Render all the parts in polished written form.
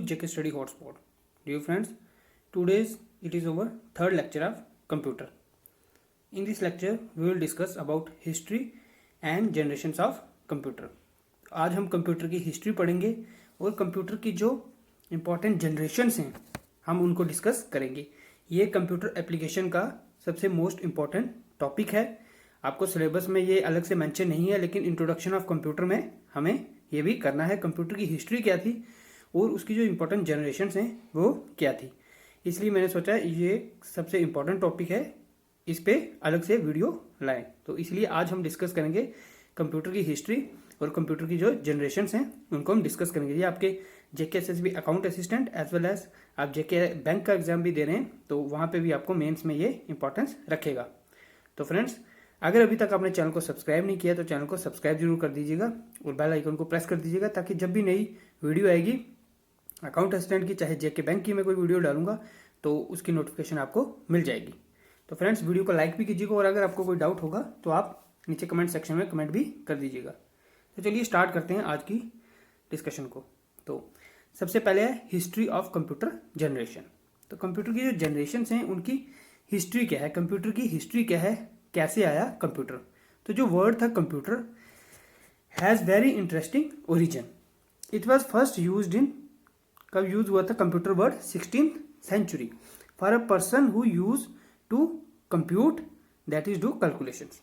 JK Study Hotspot. Dear friends, today's it is our third lecture of computer. In this lecture, we will discuss about history and generations of computer. आज हम computer की history पढ़ेंगे और computer की जो important generations हैं हम उनको डिस्कस करेंगे. ये कंप्यूटर एप्लीकेशन का सबसे मोस्ट इम्पॉर्टेंट टॉपिक है. आपको सिलेबस में ये अलग से मेंशन नहीं है, लेकिन इंट्रोडक्शन ऑफ कंप्यूटर में हमें ये भी करना है. कंप्यूटर की हिस्ट्री क्या थी और उसकी जो इम्पोर्टेंट जनरेशन्स हैं वो क्या थी, इसलिए मैंने सोचा ये सबसे इम्पोर्टेंट टॉपिक है, इस पे अलग से वीडियो लाएं. तो इसलिए आज हम डिस्कस करेंगे कंप्यूटर की हिस्ट्री और कंप्यूटर की जो जनरेशन्स हैं उनको हम डिस्कस करेंगे. ये आपके JK SSB account assistant as well as आप जेके बैंक का एग्जाम भी दे रहे हैं तो वहाँ पे भी आपको मेंस में ये इंपॉर्टेंस रखेगा. तो फ्रेंड्स, अगर अभी तक आपने चैनल को सब्सक्राइब नहीं किया तो चैनल को सब्सक्राइब जरूर कर दीजिएगा और बेल आइकन को प्रेस कर दीजिएगा ताकि जब भी नई वीडियो आएगी अकाउंट असिस्टेंट की, चाहे जेके बैंक की मैं कोई वीडियो डालूंगा तो उसकी नोटिफिकेशन आपको मिल जाएगी. तो फ्रेंड्स, वीडियो को लाइक भी कीजिएगा और अगर आपको कोई डाउट होगा तो आप नीचे कमेंट सेक्शन में कमेंट भी कर दीजिएगा. तो चलिए स्टार्ट करते हैं आज की डिस्कशन को. तो सबसे पहले है हिस्ट्री ऑफ कंप्यूटर जनरेशन. तो कंप्यूटर की जो जनरेशन हैं उनकी हिस्ट्री क्या है, कंप्यूटर की हिस्ट्री क्या है, कैसे आया कंप्यूटर. तो जो वर्ड था computer has very interesting origin. It was first use in, कब यूज हुआ था computer word, 16th century for a person who use to compute, that is do calculations.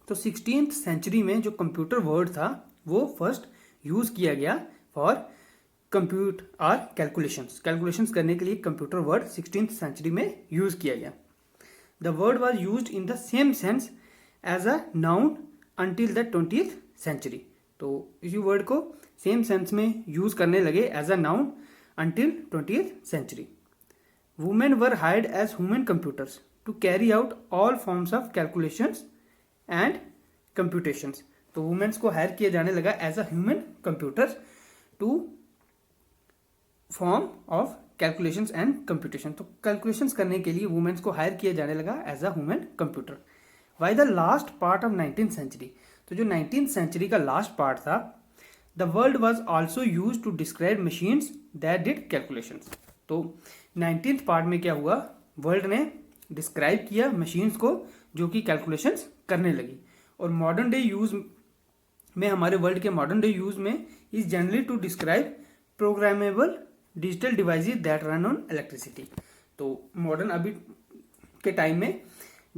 तो 16th सेंचुरी में जो कंप्यूटर वर्ड था वो first use किया गया फॉर कंप्यूट और कैलकुलेशंस करने के लिए कंप्यूटर वर्ड 16th सेंचुरी में यूज किया गया. The word was use in the same sense as a noun until the 20th century. तो इसी वर्ड को सेम सेंस में यूज करने लगे as a noun until 20th century. Women were hired as human computers to carry out all forms of calculations and computations. तो womens को hire किया जाने लगा as a human computers to form of calculations and computation. तो calculations करने के लिए womens को हायर किया जाने लगा as a human computer. By the last part of 19th century. तो जो 19th सेंचुरी का लास्ट पार्ट था, The word was also used to describe machines that did calculations. तो 19th पार्ट में क्या हुआ, वर्ल्ड ने डिस्क्राइब किया मशीन्स को जो कि कैलकुलेशंस करने लगी. और मॉडर्न डे यूज में, हमारे वर्ल्ड के मॉडर्न डे यूज में is generally to describe programmable digital devices that run on electricity. तो मॉडर्न अभी के टाइम में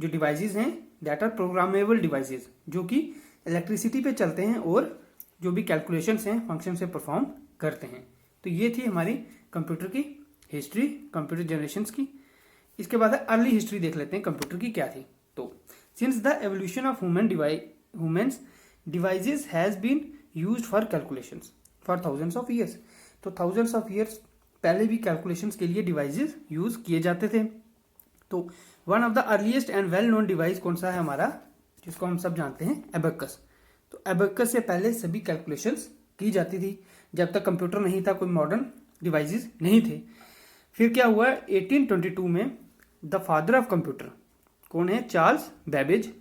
जो डिवाइसेस हैं दैट आर प्रोग्रामेबल डिवाइसेस जो कि इलेक्ट्रिसिटी पे चलते हैं और जो भी कैलकुलेशंस हैं फंक्शन से परफॉर्म करते हैं. तो ये थी हमारी कंप्यूटर की हिस्ट्री, कंप्यूटर जनरेशन्स की. इसके बाद अर्ली हिस्ट्री देख लेते हैं कंप्यूटर की क्या थी. तो since the evolution of humans devices has been used for calculations for thousands of years. तो थाउजेंड्स ऑफ ईयर्स पहले भी कैलकुलेशंस के लिए डिवाइसेस यूज किए जाते थे. तो one of the earliest and well known device कौन सा है हमारा, जिसको हम सब जानते हैं, एबेकस. तो एबेकस से पहले सभी कैलकुलेशंस की जाती थी जब तक कंप्यूटर नहीं था, कोई मॉडर्न डिवाइसेस नहीं थे. फिर क्या हुआ, 1822 में द फादर ऑफ कंप्यूटर कौन है, Charles Babbage,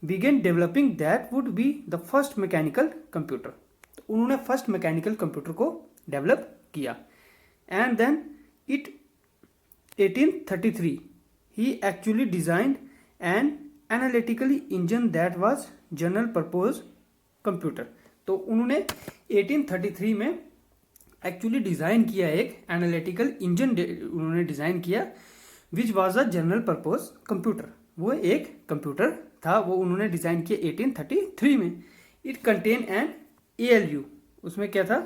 began developing that would be the first mechanical computer. तो उन्होंने फर्स्ट मैकेनिकल कंप्यूटर को डेवलप किया. And then it 1833 he actually designed an analytically engine that was general purpose computer. तो उन्होंने 1833 में actually design किया एक analytical engine, उन्होंने डिजाइन किया which was a general purpose computer. वो एक कंप्यूटर था, वो उन्होंने डिजाइन किया 1833 में. It contain an ALU. उसमें क्या था,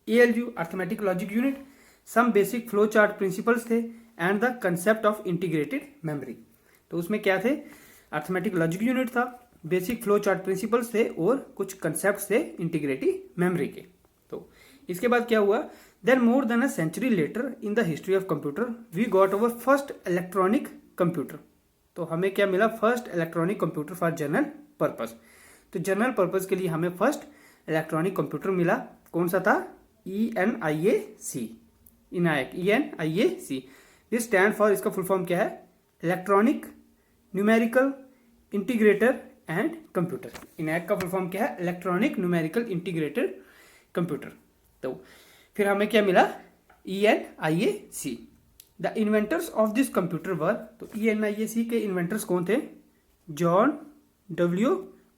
ALU arithmetic logic unit, some basic flow chart principles थे and the concept of integrated memory. तो उसमें क्या थे, अर्थमेटिक लॉजिक यूनिट था, बेसिक फ्लो चार्ट प्रिंसिपल्स थे और कुछ कंसेप्ट थे इंटीग्रेटेड मेमोरी के. तो इसके बाद क्या हुआ, then more than a century later in the history of computer we got our first electronic computer. तो हमें क्या मिला, first electronic computer for general purpose. तो जनरल पर्पस के लिए हमें फर्स्ट इलेक्ट्रॉनिक कंप्यूटर मिला. कौन सा था, ENIAC, इनायक, ENIAC. This stand for, इसका फुल फॉर्म क्या है, electronic numerical integrator and computer. ENIAC का फुल फॉर्म क्या है, इलेक्ट्रॉनिक न्यूमेरिकल इंटीग्रेटेड कंप्यूटर. तो फिर हमें क्या मिला, ENIAC। The inventors of this computer were, तो ENIAC के इन्वेंटर्स कौन थे? John W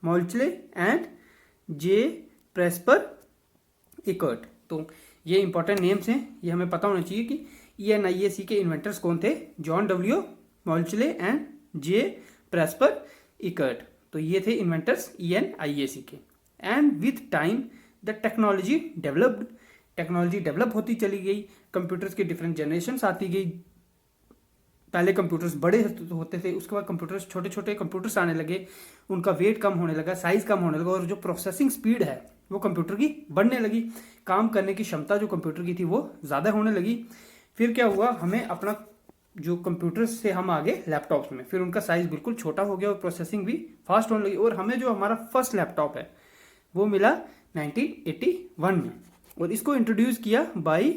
Mauchly and J Presper Eckert. तो ये इंपॉर्टेंट नेम्स हैं, ये हमें पता होना चाहिए कि ENIAC के इन्वेंटर्स कौन थे? John W Mauchly and J Presper Eckert. तो ये थे इन्वेंटर्स ENIAC के। And with time the technology developed, technology develop होती चली गई, कंप्यूटर्स की डिफरेंट जनरेशन्स आती गई। पहले कंप्यूटर्स बड़े होते थे, उसके बाद कंप्यूटर्स छोटे छोटे कंप्यूटर्स आने लगे, उनका वेट कम होने लगा, साइज कम होने लगा, और जो प्रोसेसिंग स्पीड है वो कंप्यूटर की बढ़ने लगी, काम करने की क्षमता जो कंप्यूटर की थी वो ज़्यादा होने लगी। फिर क्या हुआ, हमें अपना जो कंप्यूटर से हम आगे लैपटॉप्स में, फिर उनका साइज बिल्कुल छोटा हो गया और प्रोसेसिंग भी फास्ट होने लगी, और हमें जो हमारा फर्स्ट लैपटॉप है वो मिला 1981 में, और इसको इंट्रोड्यूस किया बाय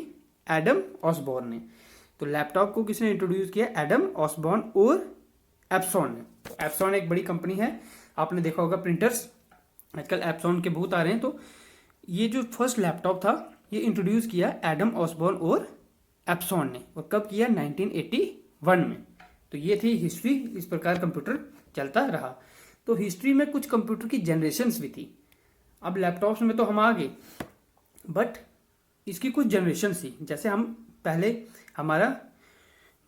एडम ऑसबॉर्न ने। तो लैपटॉप को किसने इंट्रोड्यूस किया? एडम ऑसबॉर्न और एप्सॉन ने। एप्सॉन एक बड़ी कंपनी है, आपने देखा होगा प्रिंटर्स आजकल एप्सॉन के बहुत आ रहे हैं। तो ये जो फर्स्ट लैपटॉप था ये इंट्रोड्यूस किया एडम ऑसबॉर्न और एप्सॉन ने, और कब किया? 1981 में। तो ये थी हिस्ट्री, इस प्रकार कंप्यूटर चलता रहा। तो हिस्ट्री में कुछ कंप्यूटर की जनरेशन्स भी थी। अब लैपटॉप्स में तो हम आ गए, बट इसकी कुछ जनरेशन थी। जैसे हम पहले हमारा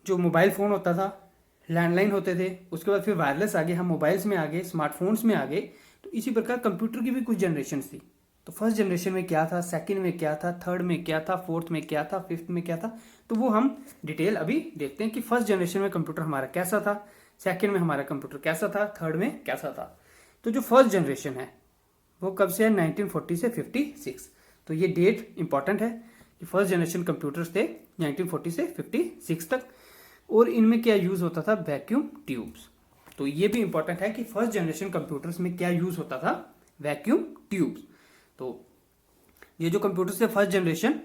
जो मोबाइल फ़ोन होता था, लैंडलाइन होते थे, उसके बाद फिर वायरलेस आ गए, हम मोबाइल्स में आ गए, स्मार्टफोन्स में आ गए। तो इसी प्रकार कंप्यूटर की भी कुछ जनरेशन थी। तो फर्स्ट जनरेशन में क्या था, सेकंड में क्या था, थर्ड में क्या था, फोर्थ में क्या था, फिफ्थ में क्या था, तो वो हम डिटेल अभी देखते हैं कि फर्स्ट जनरेशन में कंप्यूटर हमारा कैसा था, सेकंड में हमारा कंप्यूटर कैसा था, थर्ड में कैसा था। तो जो फर्स्ट जनरेशन है वो कब से है? 1940 से 56। तो ये डेट इंपॉर्टेंट है कि फर्स्ट जनरेशन कंप्यूटर्स थे 1940 से 56 तक, और इनमें क्या यूज़ होता था? Vacuum tubes. तो ये भी इंपॉर्टेंट है कि फर्स्ट जनरेशन कंप्यूटर्स में क्या यूज़ होता था? Vacuum tubes. तो ये जो कंप्यूटर्स थे first generation,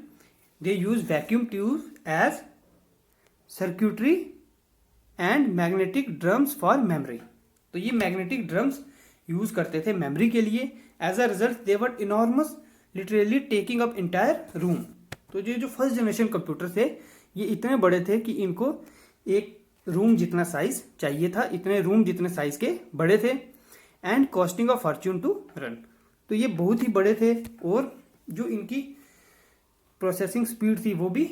they use vacuum tubes as circuitry and magnetic drums for memory. तो ये मैग्नेटिक ड्रम्स यूज करते थे मेमोरी के लिए। As a result they were enormous, literally taking up entire room. तो ये जो फर्स्ट जनरेशन कंप्यूटर थे ये इतने बड़े थे कि इनको एक रूम जितना साइज चाहिए था, इतने रूम जितने साइज के बड़े थे। And costing a fortune to run. तो ये बहुत ही बड़े थे, और जो इनकी प्रोसेसिंग स्पीड थी वो भी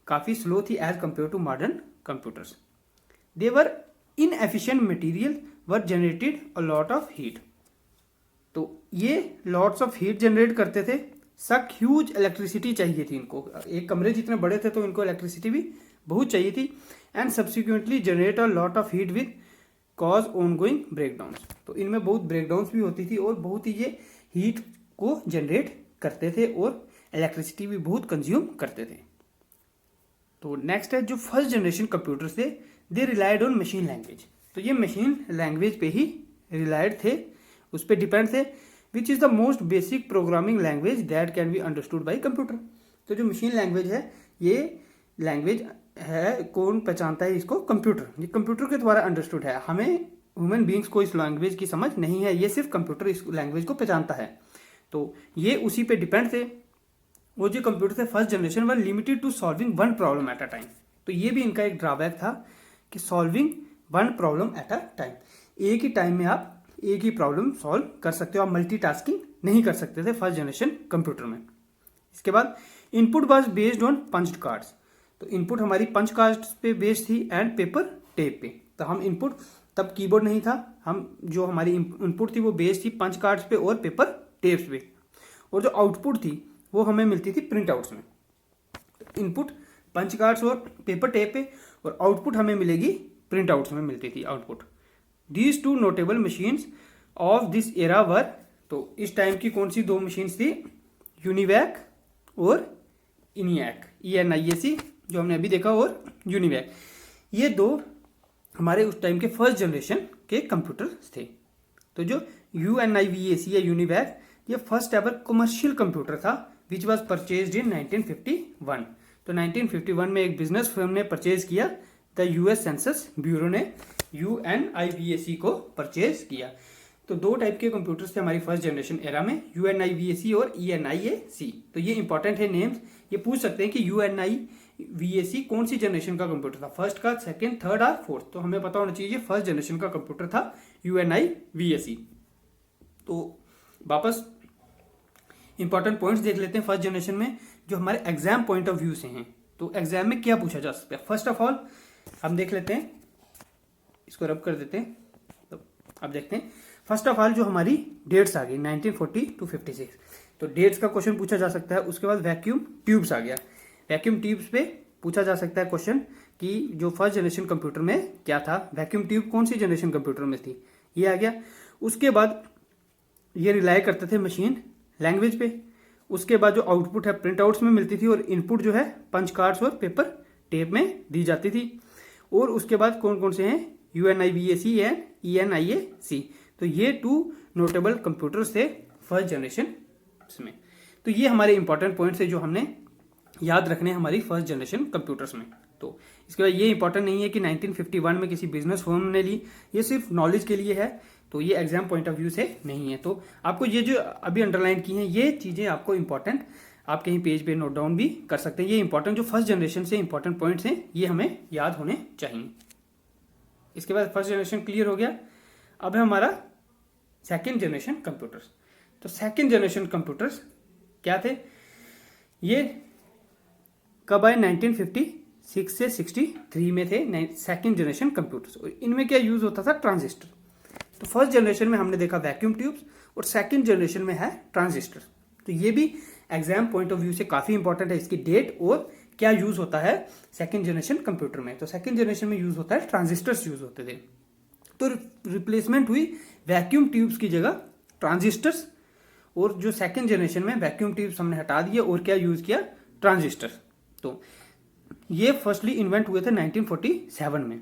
काफ़ी स्लो थी as compare to modern computers. They were inefficient material were generated a lot of heat. तो ये लॉट्स ऑफ हीट जनरेट करते थे, सक ह्यूज इलेक्ट्रिसिटी चाहिए थी इनको। एक कमरे जितने बड़े थे तो इनको इलेक्ट्रिसिटी भी बहुत चाहिए थी। And subsequently generate a lot of heat with cause ongoing breakdowns. तो इनमें बहुत ब्रेकडाउन्स भी होती थी, और बहुत ही ये हीट को जनरेट करते थे, और इलेक्ट्रिसिटी भी बहुत कंज्यूम करते थे। तो नेक्स्ट है जो फर्स्ट जनरेशन कंप्यूटर्स थे, दे रिलायड ऑन मशीन लैंग्वेज। तो ये मशीन लैंग्वेज पे ही रिलायड थे, उस पर डिपेंड थे, which is the most basic programming language that can be understood by computer. तो जो मशीन लैंग्वेज है ये लैंग्वेज है, कौन पहचानता है इसको? कंप्यूटर। ये कंप्यूटर के द्वारा अंडरस्टूड है, हमें ह्यूमन बींग्स को इस लैंग्वेज की समझ नहीं है, ये सिर्फ कंप्यूटर इस लैंग्वेज को पहचानता है। तो ये उसी पे डिपेंड थे। वो जो कंप्यूटर थे first generation were limited to solving one problem at a time. तो ये भी इनका एक ड्रॉबैक था कि solving one problem at a time, एक ही टाइम में आप एक ही प्रॉब्लम सॉल्व कर सकते हो, आप मल्टीटास्किंग नहीं कर सकते थे फर्स्ट जनरेशन कंप्यूटर में। इसके बाद input was based on punched cards. तो इनपुट हमारी पंच कार्ड्स पे बेस्ड थी एंड पेपर टेप पे। तो हम इनपुट, तब कीबोर्ड नहीं था, हम जो हमारी इनपुट थी वो बेस्ड थी पंच कार्ड्स पे और पेपर टेप्स पे, और जो आउटपुट थी वो हमें मिलती थी प्रिंट आउट्स में। इनपुट पंच कार्ड्स और पेपर टेप पे, और आउटपुट हमें मिलेगी प्रिंट आउट्स में मिलती थी output. These two notable machines of this era were. तो इस टाइम की कौन सी दो मशीन्स थी? यूनिवैक और इनियाक, ENIAC जो हमने अभी देखा, और यूनिवैक। ये दो हमारे उस टाइम के फर्स्ट जनरेशन के कंप्यूटर थे। तो जो UNIVAC या यूनिवैक, ये फर्स्ट एवर कमर्शियल कंप्यूटर था विच वॉज परचेज इन 1951। तो 1951 में एक बिजनेस फर्म ने परचेज किया, द US सेंसस ब्यूरो ने UNIVAC को परचेज किया। तो दो टाइप के कंप्यूटर्स थे हमारी फर्स्ट जनरेशन एरा में, UNIVAC और ENIAC। तो ये इंपॉर्टेंट है नेम्स, ये पूछ सकते हैं कि वीएसी कौन सी जनरेशन का कंप्यूटर था, फर्स्ट का, सेकंड, थर्ड और फोर्थ। तो हमें पता होना चाहिए फर्स्ट जनरेशन का कंप्यूटर था यूएनआई वीएसी। तो वापस इंपॉर्टेंट पॉइंट्स देख लेते हैं फर्स्ट जनरेशन में जो हमारे एग्जाम पॉइंट ऑफ व्यू से हैं। तो एग्जाम में क्या पूछा जा सकता है, फर्स्ट ऑफ ऑल हम देख लेते हैं, इसको रब कर देते हैं। तो अब देखते हैं फर्स्ट ऑफ ऑल जो हमारी डेट्स आ गई 1940 to 56, तो डेट्स का क्वेश्चन पूछा जा सकता है। उसके बाद वैक्यूम ट्यूब्स आ गया, वैक्यूम ट्यूब्स पे पूछा जा सकता है क्वेश्चन कि जो फर्स्ट जनरेशन कंप्यूटर में क्या था, वैक्यूम ट्यूब कौन सी जनरेशन कंप्यूटर में थी, ये आ गया। उसके बाद ये रिलाई करते थे मशीन लैंग्वेज पे। उसके बाद जो आउटपुट है प्रिंट आउट्स में मिलती थी और इनपुट जो है पंच कार्ड्स और पेपर टेप में दी जाती थी। और उसके बाद कौन कौन से हैं, UNIVAC एंड ENIAC। तो ये 2 नोटेबल कंप्यूटर्स थे फर्स्ट जनरेशन में। तो ये हमारे इंपॉर्टेंट पॉइंट्स है जो हमने याद रखने हैं हमारी फर्स्ट जनरेशन कंप्यूटर्स में। तो इसके बाद ये इंपॉर्टेंट नहीं है कि 1951 में किसी बिजनेस फर्म ने ली, ये सिर्फ नॉलेज के लिए है, तो ये एग्जाम पॉइंट ऑफ व्यू से नहीं है। तो आपको ये जो अभी अंडरलाइन की हैं ये चीज़ें आपको इंपॉर्टेंट आप कहीं पेज पे नोट डाउन भी कर सकते हैं। ये इंपॉर्टेंट जो फर्स्ट जनरेशन से इंपॉर्टेंट पॉइंट्स हैं ये हमें याद होने चाहिए। इसके बाद फर्स्ट जनरेशन क्लियर हो गया। अब है हमारा सेकेंड जनरेशन कंप्यूटर्स। तो सेकेंड जनरेशन कंप्यूटर्स क्या थे, ये कब आए, 1956 से 63 में थे सेकेंड जनरेशन कंप्यूटर्स। और इनमें क्या यूज होता था, ट्रांजिस्टर। तो फर्स्ट जनरेशन में हमने देखा वैक्यूम ट्यूब्स और सेकेंड जनरेशन में है ट्रांजिस्टर। तो ये भी एग्जाम पॉइंट ऑफ व्यू से काफी इंपॉर्टेंट है, इसकी डेट और क्या यूज होता है सेकेंड जनरेशन कंप्यूटर में। तो सेकेंड जनरेशन में यूज होता है ट्रांजिस्टर्स यूज होते थे। तो रिप्लेसमेंट हुई वैक्यूम ट्यूब्स की जगह ट्रांजिस्टर्स, और जो सेकेंड जनरेशन में वैक्यूम ट्यूब्स हमने हटा दिए और क्या यूज किया, ट्रांजिस्टर। तो ये फर्स्टली इन्वेंट हुए थे 1947 में,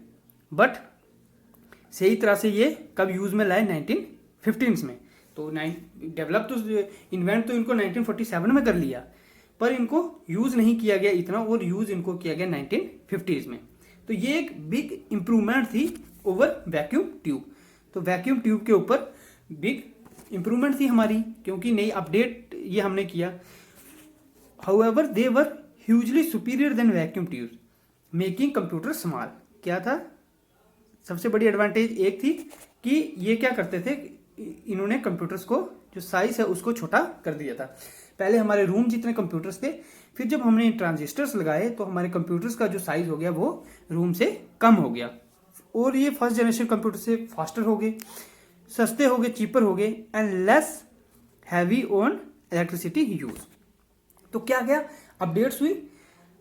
बट सही तरह से ये कब यूज में लाए, 1915 में। तो डेवलप तो इन्वेंट तो इनको 1947 में कर लिया, पर इनको यूज नहीं किया गया इतना, और यूज इनको किया गया 1950s में। तो ये एक बिग इंप्रूवमेंट थी ओवर वैक्यूम ट्यूब। तो वैक्यूम ट्यूब के ऊपर बिग इंप्रूवमेंट थी हमारी, क्योंकि नई अपडेट ये हमने किया। However they were hugely superior than vacuum tubes, making computer small. क्या था सबसे बड़ी एडवांटेज, एक थी कि ये क्या करते थे, इन्होंने कंप्यूटर्स को जो साइज है उसको छोटा कर दिया था। पहले हमारे रूम जितने कंप्यूटर्स थे, फिर जब हमने ट्रांजिस्टर्स लगाए तो हमारे कंप्यूटर्स का जो साइज हो गया वो रूम से कम हो गया। और ये फर्स्ट जनरेशन कंप्यूटर से फास्टर हो गए, सस्ते हो गए, चीपर हो गए, and less heavy on electricity use. तो क्या क्या अपडेट्स हुई,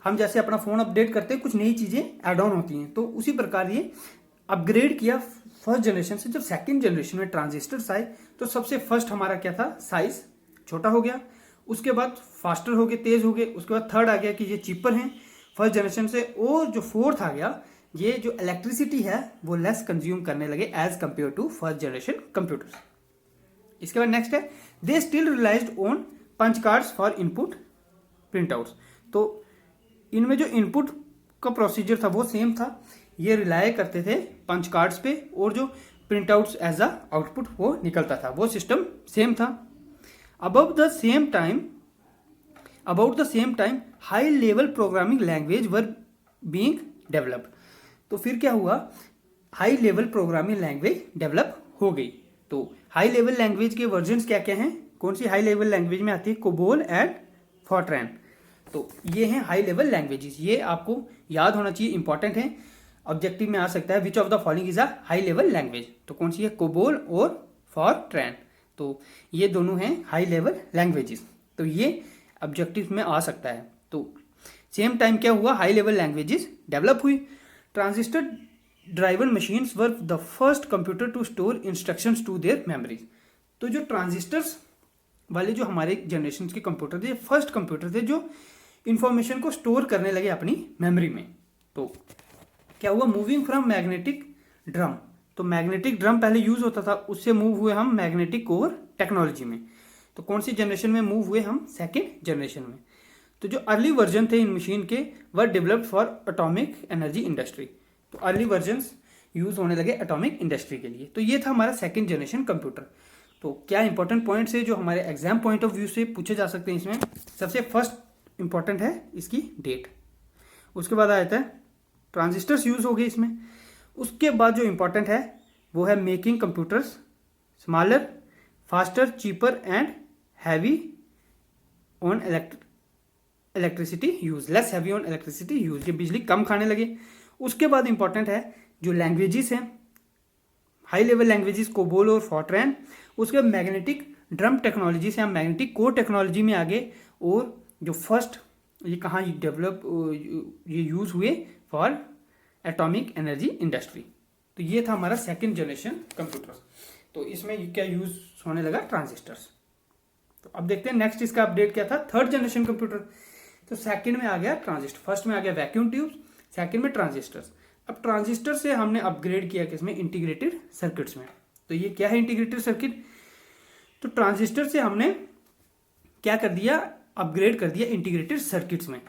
हम जैसे अपना फोन अपडेट करते हैं कुछ नई चीजें ऐड ऑन होती हैं, तो उसी प्रकार ये अपग्रेड किया फर्स्ट जनरेशन से। जब सेकंड जनरेशन में ट्रांजिस्टर्स आए तो सबसे फर्स्ट हमारा क्या था, साइज छोटा हो गया, उसके बाद फास्टर हो गए, तेज हो गए, उसके बाद थर्ड आ गया कि ये चीपर हैं फर्स्ट जनरेशन से, और जो फोर्थ आ गया ये जो इलेक्ट्रिसिटी है वो लेस कंज्यूम करने लगे as compare to first generation computers. इसके बाद नेक्स्ट है they still relied on punch cards for input printouts. तो इनमें जो इनपुट का प्रोसीजर था वो सेम था, ये रिलाय करते थे पंच कार्ड्स पे, और जो print outs as a output वो निकलता था, वो सिस्टम सेम था। About the same time high level programming language were being developed. तो फिर क्या हुआ, high level programming language develop हो गई। तो हाई लेवल लैंग्वेज के वर्जन्स क्या क्या हैं, कौन सी हाई लेवल लैंग्वेज में आती है, कोबोल एंड फॉर्ट्रैन। तो ये हैं हाई लेवल लैंग्वेजेस, ये आपको याद होना चाहिए, इंपॉर्टेंट है, ऑब्जेक्टिव में आ सकता है। Which of the following is a high level language, तो कौन सी है, कोबोल और फॉर्ट्रैन। तो ये दोनों हैं हाई लेवल लैंग्वेजेस, तो ये ऑब्जेक्टिव में आ सकता है। तो सेम टाइम क्या हुआ, हाई लेवल लैंग्वेजेस डेवलप हुई। Transistor driven machines were the first computer to store instructions to their memories. तो जो ट्रांजिस्टर्स वाले जो हमारे जनरेशन के कंप्यूटर थे, फर्स्ट कंप्यूटर थे जो इंफॉर्मेशन को स्टोर करने लगे अपनी मेमोरी में। तो क्या हुआ, मूविंग फ्रॉम मैग्नेटिक ड्रम। तो मैग्नेटिक ड्रम पहले यूज होता था, उससे मूव हुए हम मैग्नेटिक कोर टेक्नोलॉजी में। तो कौन सी जनरेशन में मूव हुए हम, सेकेंड जनरेशन में। तो जो अर्ली वर्जन थे इन मशीन के were developed for atomic energy industry. तो अर्ली वर्जन यूज होने लगे एटॉमिक इंडस्ट्री के लिए। तो ये था हमारा सेकेंड जनरेशन कंप्यूटर। तो क्या इंपॉर्टेंट पॉइंट्स है जो हमारे एग्जाम पॉइंट ऑफ व्यू से पूछे जा सकते हैं इसमें, सबसे फर्स्ट इंपॉर्टेंट है इसकी डेट, उसके बाद आ जाता है ट्रांजिस्टर्स यूज हो गए इसमें। उसके बाद जो इंपॉर्टेंट है वो है making computers smaller, faster, cheaper and heavy on electricity use, less heavy on electricity use, ये बिजली कम खाने लगे। उसके बाद इंपॉर्टेंट है जो लैंग्वेजेस हैं, हाई लेवल लैंग्वेजेस कोबोल और फॉर्ट्रैन। उसके बाद मैग्नेटिक ड्रम टेक्नोलॉजी से हम मैग्नेटिक कोर टेक्नोलॉजी में आगे, और जो फर्स्ट ये कहाँ डेवलप ये यूज हुए फॉर एटॉमिक एनर्जी इंडस्ट्री। तो ये था हमारा सेकेंड जनरेशन कंप्यूटर। तो इसमें क्या यूज होने लगा, ट्रांजिस्टर्स। तो अब देखते हैं नेक्स्ट इसका अपडेट क्या था, थर्ड जनरेशन कंप्यूटर। तो सेकंड में आ गया ट्रांजिस्टर, फर्स्ट में आ गया वैक्यूम ट्यूब्स, सेकंड में ट्रांजिस्टर्स। अब ट्रांजिस्टर से हमने अपग्रेड किया किसमें, इंटीग्रेटेड सर्किट्स में। तो ये क्या है इंटीग्रेटेड सर्किट, तो ट्रांजिस्टर से हमने क्या कर दिया, अपग्रेड कर दिया इंटीग्रेटेड सर्किट्स में।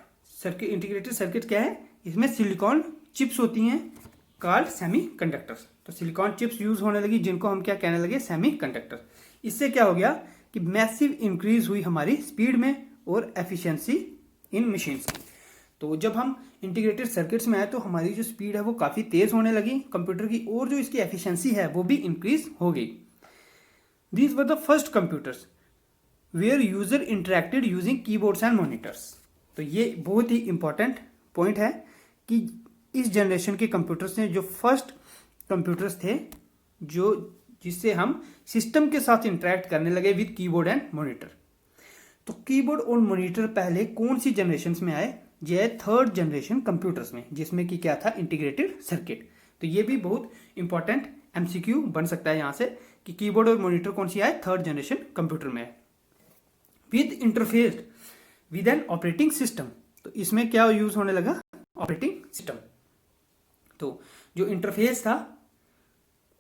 इंटीग्रेटेड सर्किट क्या है, इसमें सिलिकॉन चिप्स होती हैं कॉल्ड सेमीकंडक्टर्स। तो सिलिकॉन चिप्स यूज होने लगी जिनको हम क्या कहने लगे, सेमीकंडक्टर। इससे क्या हो गया कि मैसिव इंक्रीज हुई हमारी स्पीड में और एफिशिएंसी इन मशीन्स की। तो जब हम इंटीग्रेटेड सर्किट्स में आए तो हमारी जो स्पीड है वो काफ़ी तेज़ होने लगी कंप्यूटर की, और जो इसकी एफिशिएंसी है वो भी इंक्रीज हो गई। These were the first computers where user interacted using keyboards and monitors. तो ये बहुत ही इंपॉर्टेंट पॉइंट है कि इस जनरेशन के कंप्यूटर्स ने जो फर्स्ट कंप्यूटर्स थे जो जिससे हम सिस्टम के साथ इंटरेक्ट करने लगे विद कीबोर्ड एंड मॉनिटर। तो कीबोर्ड और मॉनिटर पहले कौन सी जनरेशन में आए, ये थर्ड जनरेशन कंप्यूटर्स में, जिसमें कि क्या था, इंटीग्रेटेड सर्किट। तो ये भी बहुत इंपॉर्टेंट एमसीक्यू बन सकता है यहाँ से कि कीबोर्ड और मॉनिटर कौन सी आए, थर्ड जनरेशन कंप्यूटर में है। With interface with an operating system. तो इसमें क्या यूज होने लगा, ऑपरेटिंग सिस्टम। तो जो इंटरफेस था,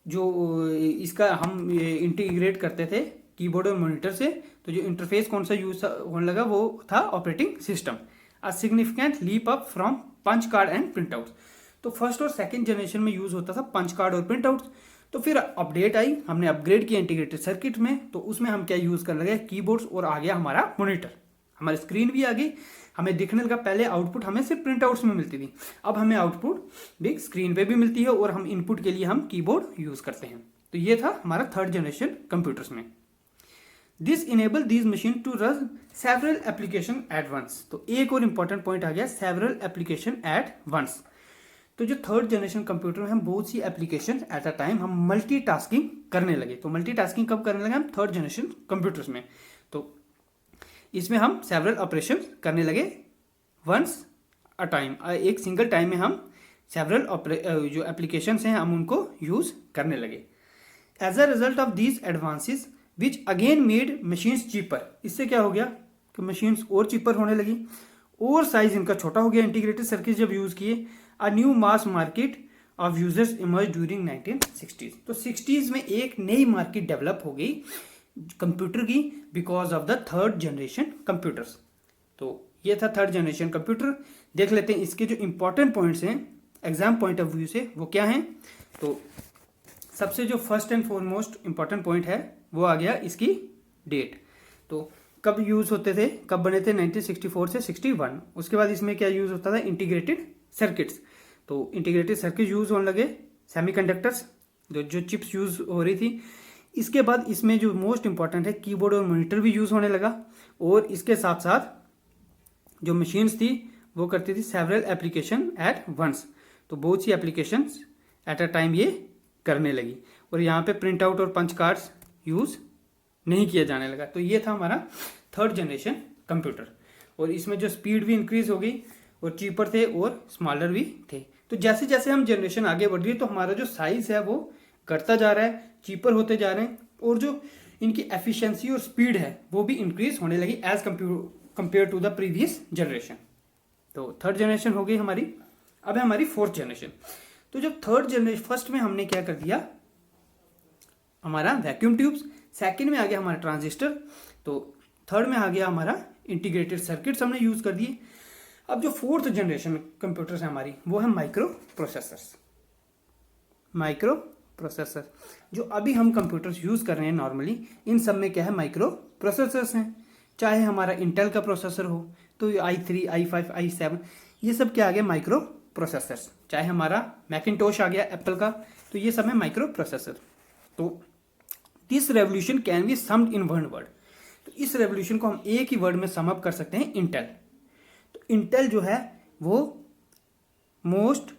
जो इसका हम इंटीग्रेट करते थे कीबोर्ड और मॉनिटर से, तो जो इंटरफेस कौन सा यूज होने लगा वो था operating system. A significant leap up from punch card and print out. तो फर्स्ट और सेकंड जनरेशन में यूज होता था पंच कार्ड और प्रिंट आउट। तो फिर अपडेट आई, हमने अपग्रेड किया इंटीग्रेटेड सर्किट में, तो उसमें हम क्या यूज करने लगे, कीबोर्ड्स, और आ गया हमारा मॉनिटर। हमारी स्क्रीन भी आ गई, हमें दिखने लगा। पहले आउटपुट हमें सिर्फ प्रिंट आउट्स में मिलती थी, अब हमें आउटपुट भी स्क्रीन पे भी मिलती है, और हम इनपुट के लिए हम कीबोर्ड यूज करते हैं। तो ये था हमारा थर्ड जनरेशन कंप्यूटर्स में। This enable these machine to run several application at once. तो एक और इंपॉर्टेंट पॉइंट आ गया, सेवरल एप्लीकेशन एट वंस। तो जो थर्ड जनरेशन कंप्यूटर में हम बहुत सी एप्लीकेशन एट अ टाइम हम मल्टीटास्किंग करने लगे। तो मल्टीटास्किंग कब करने लगे हम, थर्ड जनरेशन कंप्यूटर्स में। तो इसमें हम सेवरल ऑपरेशन करने लगे वंस अ टाइम, एक सिंगल टाइम में हम सेवरल जो एप्लीकेशंस हैं हम उनको यूज करने लगे। As a result of these advances which again made machines cheaper. इससे क्या हो गया कि मशीन्स और चीपर होने लगी, और साइज इनका छोटा हो गया। इंटीग्रेटेड सर्किट जब यूज किए, a new mass market of users emerge during 1960s। तो 60s में एक नई मार्केट डेवलप हो गई कंप्यूटर की because of the third generation computers. तो ये था थर्ड जनरेशन कंप्यूटर। देख लेते हैं इसके जो इंपॉर्टेंट पॉइंट्स हैं एग्जाम पॉइंट ऑफ व्यू से वो क्या हैं। तो सबसे जो first and foremost important point है वो आ गया इसकी डेट। तो कब यूज होते थे, कब बने थे, 1964 से 61। उसके बाद इसमें क्या यूज होता था, इंटीग्रेटेड सर्किट्स। तो इंटीग्रेटेड सर्किट यूज होने लगे, सेमीकंडक्टर्स जो चिप्स यूज हो रही थी। इसके बाद इसमें जो मोस्ट इंपॉर्टेंट है कीबोर्ड और मॉनिटर भी यूज होने लगा, और इसके साथ साथ जो मशीन्स थी वो करती थी सेवरल एप्लीकेशन एट वंस। तो बहुत सी एप्लीकेशंस एट अ टाइम ये करने लगी, और यहाँ पे प्रिंट आउट और पंच कार्ड्स यूज नहीं किया जाने लगा। तो ये था हमारा थर्ड जनरेशन कंप्यूटर, और इसमें जो स्पीड भी इंक्रीज हो गई, और चीपर थे और स्मॉलर भी थे। तो जैसे जैसे हम जनरेशन आगे बढ़ रही है तो हमारा जो साइज है वो घटता जा रहा है, चीपर होते जा रहे हैं, और जो इनकी एफिशिएंसी और स्पीड है वो भी इंक्रीज होने लगी as compare to the previous generation. तो थर्ड जनरेशन हो गई हमारी। अब है हमारी फोर्थ जनरेशन। तो जब थर्ड जनरेशन, फर्स्ट में हमने क्या कर दिया, हमारा वैक्यूम ट्यूब्स, सेकंड में आ गया हमारा ट्रांजिस्टर, तो थर्ड में आ गया हमारा इंटीग्रेटेड सर्किट्स हमने यूज कर दिए। अब जो फोर्थ जनरेशन कंप्यूटर्स है हमारी वो है माइक्रो प्रोसेसर्स। माइक्रो प्रोसेसर जो अभी हम कंप्यूटर्स यूज कर रहे हैं नॉर्मली, इन सब में क्या है, माइक्रो प्रोसेसर्स हैं। चाहे हमारा इंटेल का प्रोसेसर हो तो i3, i5, i7, ये सब क्या आ गया, माइक्रो प्रोसेसर्स। चाहे हमारा मैकिनटोश आ गया एप्पल का, तो ये सब है माइक्रो प्रोसेसर। तो this revolution can be summed in one word. तो इस रेवोल्यूशन को हम एक ही वर्ड में सम अप कर सकते हैं, इंटेल। तो इंटेल जो है वो मोस्ट